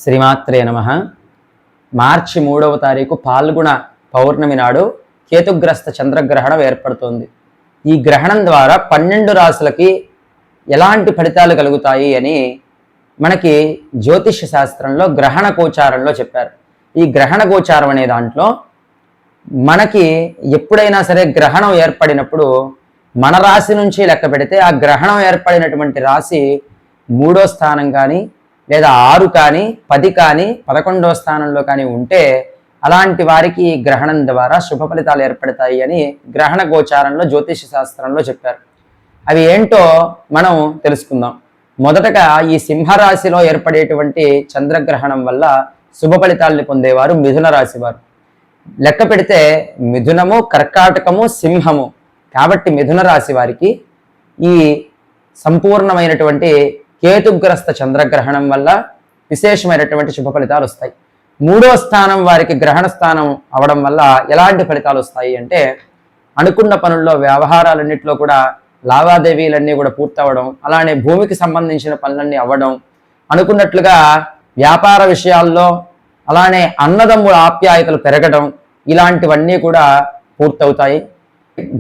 శ్రీమాత్రే నమః. మార్చి 3వ తారీఖు పాల్గొన పౌర్ణమి నాడు కేతుగ్రస్త చంద్రగ్రహణం ఏర్పడుతోంది. ఈ గ్రహణం ద్వారా 12 రాశులకి ఎలాంటి ఫలితాలు కలుగుతాయి అని మనకి జ్యోతిష శాస్త్రంలో గ్రహణ గోచారంలో చెప్పారు. ఈ గ్రహణ గోచారం అనే దాంట్లో మనకి ఎప్పుడైనా సరే గ్రహణం ఏర్పడినప్పుడు మన రాశి నుంచి లెక్క పెడితే ఆ గ్రహణం ఏర్పడినటువంటి రాశి 3వ స్థానం కానీ లేదా 6 కానీ 10 కానీ 11వ స్థానంలో కానీ ఉంటే అలాంటి వారికి గ్రహణం ద్వారా శుభ ఫలితాలు ఏర్పడతాయి అని గ్రహణ గోచారంలో జ్యోతిష శాస్త్రంలో చెప్పారు. అవి ఏంటో మనం తెలుసుకుందాం. మొదటగా ఈ సింహరాశిలో ఏర్పడేటువంటి చంద్రగ్రహణం వల్ల శుభ ఫలితాలను పొందేవారు మిథున రాశి వారు. లెక్క పెడితే మిథునము, కర్కాటకము, సింహము కాబట్టి మిథున రాశి వారికి ఈ సంపూర్ణమైనటువంటి కేతుగ్రస్త చంద్రగ్రహణం వల్ల విశేషమైనటువంటి శుభ ఫలితాలు వస్తాయి. 3వ స్థానం వారికి గ్రహణ స్థానం అవడం వల్ల ఎలాంటి ఫలితాలు వస్తాయి అంటే అనుకున్న పనుల్లో వ్యవహారాలన్నింటిలో కూడా లావాదేవీలన్నీ కూడా పూర్తవడం, అలానే భూమికి సంబంధించిన పనులన్నీ అవ్వడం, అనుకున్నట్లుగా వ్యాపార విషయాల్లో అలానే అన్నదమ్ముల ఆప్యాయతలు పెరగడం, ఇలాంటివన్నీ కూడా పూర్తవుతాయి.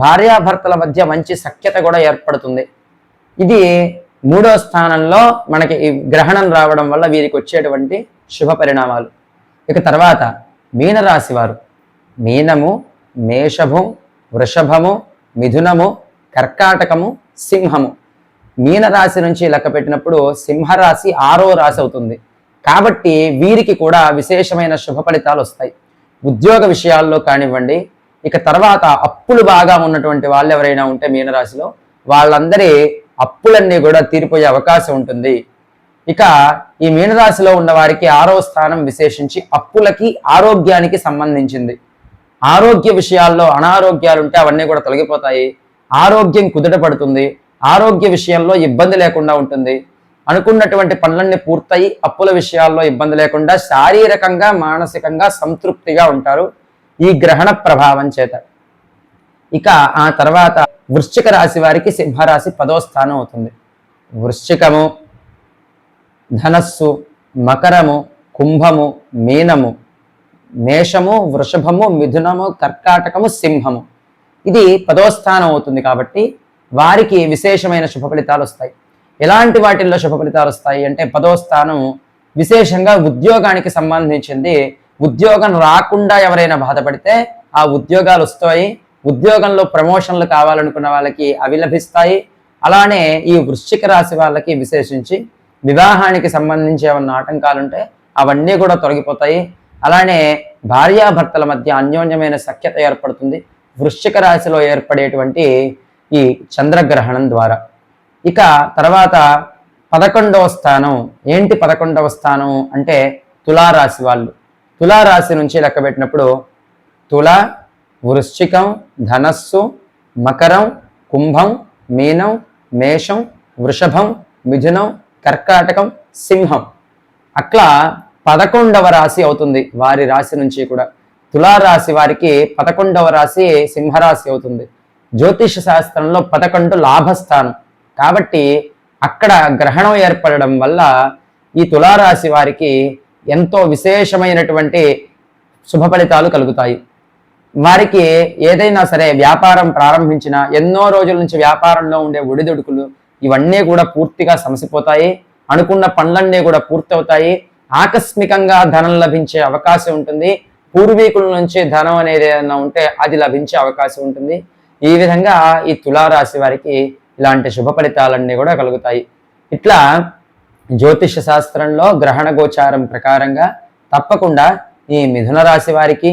భార్యాభర్తల మధ్య మంచి సఖ్యత కూడా ఏర్పడుతుంది. ఇది 3వ స్థానంలో మనకి ఈ గ్రహణం రావడం వల్ల వీరికి వచ్చేటువంటి శుభ పరిణామాలు. ఇక తర్వాత మీనరాశి వారు మీనము, మేషము, వృషభము, మిథునము, కర్కాటకము, సింహము. మీనరాశి నుంచి లెక్క పెట్టినప్పుడు సింహరాశి 6వ రాశి అవుతుంది. కాబట్టి వీరికి కూడా విశేషమైన శుభ ఫలితాలు వస్తాయి. ఉద్యోగ విషయాల్లో కానివ్వండి, ఇక తర్వాత అప్పులు బాగా ఉన్నటువంటి వాళ్ళు ఎవరైనా ఉంటే మీనరాశిలో వాళ్ళందరి అప్పులన్నీ కూడా తీరిపోయే అవకాశం ఉంటుంది. ఇక ఈ మీనరాశిలో ఉన్న వారికి 6వ స్థానం విశేషించి అప్పులకి, ఆరోగ్యానికి సంబంధించింది. ఆరోగ్య విషయాల్లో అనారోగ్యాలు ఉంటే అవన్నీ కూడా తొలగిపోతాయి. ఆరోగ్యం కుదుట పడుతుంది. ఆరోగ్య విషయంలో ఇబ్బంది లేకుండా ఉంటుంది. అనుకున్నటువంటి పనులన్నీ పూర్తయి అప్పుల విషయాల్లో ఇబ్బంది లేకుండా శారీరకంగా, మానసికంగా సంతృప్తిగా ఉంటారు ఈ గ్రహణ ప్రభావం చేత. ఇక ఆ తర్వాత వృశ్చిక రాశి వారికి సింహరాశి 10వ స్థానం అవుతుంది. వృశ్చికము, ధనస్సు, మకరము, కుంభము, మీనము, మేషము, వృషభము, మిథునము, కర్కాటకము, సింహము. ఇది 10వ స్థానం అవుతుంది. కాబట్టి వారికి విశేషమైన శుభ ఫలితాలు వస్తాయి. ఎలాంటి వాటిల్లో శుభ ఫలితాలు వస్తాయి అంటే 10వ స్థానం విశేషంగా ఉద్యోగానికి సంబంధించింది. ఉద్యోగం రాకుండా ఎవరైనా బాధపడితే ఆ ఉద్యోగాలు వస్తాయి. ఉద్యోగంలో ప్రమోషన్లు కావాలనుకున్న వాళ్ళకి అవి లభిస్తాయి. అలానే ఈ వృశ్చిక రాశి వాళ్ళకి విశేషించి వివాహానికి సంబంధించి ఏమన్నా ఆటంకాలుంటే అవన్నీ కూడా తొలగిపోతాయి. అలానే భార్యాభర్తల మధ్య అన్యోన్యమైన సఖ్యత ఏర్పడుతుంది వృశ్చిక రాశిలో ఏర్పడేటువంటి ఈ చంద్రగ్రహణం ద్వారా. ఇక తర్వాత 11వ స్థానం ఏంటి? 11వ స్థానం అంటే తులారాశి వాళ్ళు. తులారాశి నుంచి లెక్క పెట్టినప్పుడు తుల, వృశ్చికం, ధనస్సు, మకరం, కుంభం, మీనం, మేషం, వృషభం, మిథునం, కర్కాటకం, సింహం. అట్లా 11వ రాశి అవుతుంది వారి రాశి నుంచి కూడా. తులారాశి వారికి 11వ రాశి సింహరాశి అవుతుంది. జ్యోతిష శాస్త్రంలో 11 లాభస్థానం కాబట్టి అక్కడ గ్రహణం ఏర్పడడం వల్ల ఈ తులారాశి వారికి ఎంతో విశేషమైనటువంటి శుభ ఫలితాలు కలుగుతాయి. వారికి ఏదైనా సరే వ్యాపారం ప్రారంభించిన ఎన్నో రోజుల నుంచి వ్యాపారంలో ఉండే ఒడిదుడుకులు ఇవన్నీ కూడా పూర్తిగా సమసిపోతాయి. అనుకున్న పనులన్నీ కూడా పూర్తవుతాయి. ఆకస్మికంగా ధనం లభించే అవకాశం ఉంటుంది. పూర్వీకుల నుంచి ధనం అనేది ఏదైనా ఉంటే అది లభించే అవకాశం ఉంటుంది. ఈ విధంగా ఈ తులారాశి వారికి ఇలాంటి శుభ ఫలితాలన్నీ కూడా కలుగుతాయి. ఇట్లా జ్యోతిష శాస్త్రంలో గ్రహణ గోచారం ప్రకారంగా తప్పకుండా ఈ మిథున రాశి వారికి,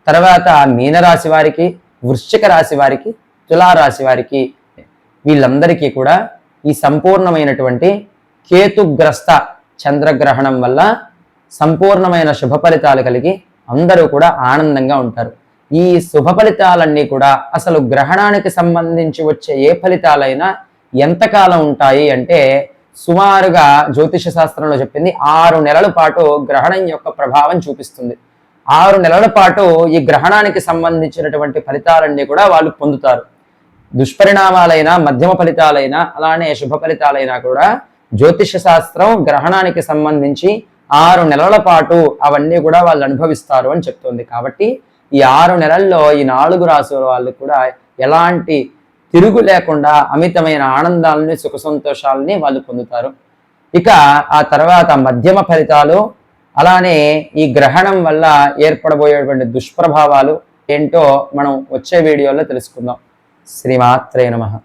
తర్వాత మీనరాశి వారికి, వృశ్చిక రాశి వారికి, తులారాశి వారికి వీళ్ళందరికీ కూడా ఈ సంపూర్ణమైనటువంటి కేతుగ్రస్త చంద్రగ్రహణం వల్ల సంపూర్ణమైన శుభ ఫలితాలు కలిగి అందరూ కూడా ఆనందంగా ఉంటారు. ఈ శుభ ఫలితాలన్నీ కూడా అసలు గ్రహణానికి సంబంధించి వచ్చే ఏ ఫలితాలైనా ఎంతకాలం ఉంటాయి అంటే సుమారుగా జ్యోతిష శాస్త్రంలో చెప్పింది 6 నెలల పాటు గ్రహణం యొక్క ప్రభావం చూపిస్తుంది. 6 నెలల పాటు ఈ గ్రహణానికి సంబంధించినటువంటి ఫలితాలన్నీ కూడా వాళ్ళు పొందుతారు. దుష్పరిణామాలైనా, మధ్యమ ఫలితాలైనా, అలానే శుభ ఫలితాలైనా కూడా జ్యోతిష శాస్త్రం గ్రహణానికి సంబంధించి 6 నెలల పాటు అవన్నీ కూడా వాళ్ళు అనుభవిస్తారు అని చెప్తుంది. కాబట్టి ఈ 6 నెలల్లో ఈ 4 రాసుల వాళ్ళు కూడా ఎలాంటి తిరుగు లేకుండా అమితమైన ఆనందాలని సుఖ సంతోషాలని వాళ్ళు పొందుతారు. ఇక ఆ తర్వాత మధ్యమ ఫలితాలు, అలానే ఈ గ్రహణం వల్ల ఏర్పడబోయేటువంటి దుష్ప్రభావాలు ఏంటో మనం వచ్చే వీడియోలో తెలుసుకుందాం. శ్రీమాత్రే నమః.